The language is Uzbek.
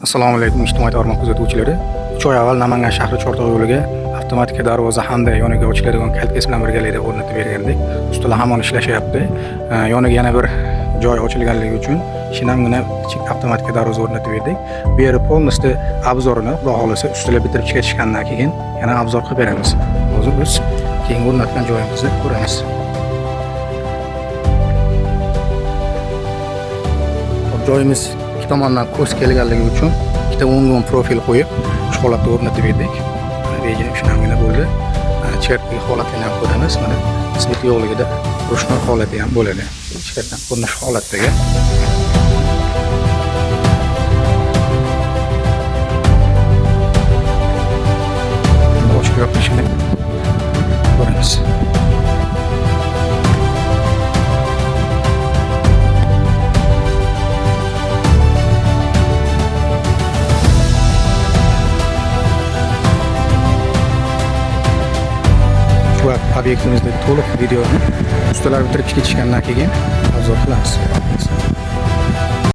Assalomu alaykum ijtimoiy tarmoq kuzatuvchilari. 3 oy avval Namangan shahri Chortoq yo'liga avtomatik darvoza hamda yoniga ochiladigan kaltkasi bilan birgalikda o'rnatib bergandik. Ustolar hamon ishlashyapti. Yoniga yana bir joy ochilganligi uchun shinamgina kichik avtomatik darvoza o'rnatib berdik. Bu yer polностью obzorini, xudo xolasa, ustolar bitirib chiqishgandan keyin yana obzor qilib beramiz. Hozir biz keyingi o'rnatgan joyimizni ko'ramiz. Joyimiz ikki tomondan ko'z kelganligi uchun ikkita o'ngun profil qo'yib, shu holatda o'rnatib berdik. Rejim shinamgina bo'ldi. Chertdagi holatini ham ko'ramiz. Mana svet yo'qligida ro'shnoy holati ham bo'ladi. Ichkaridan ko'rinish holatdagi. Boshqa yopishini ko'ramiz. Obyektimizde to'liq videoni ustalar bitirib ketishgandan keyin obzor qilamiz.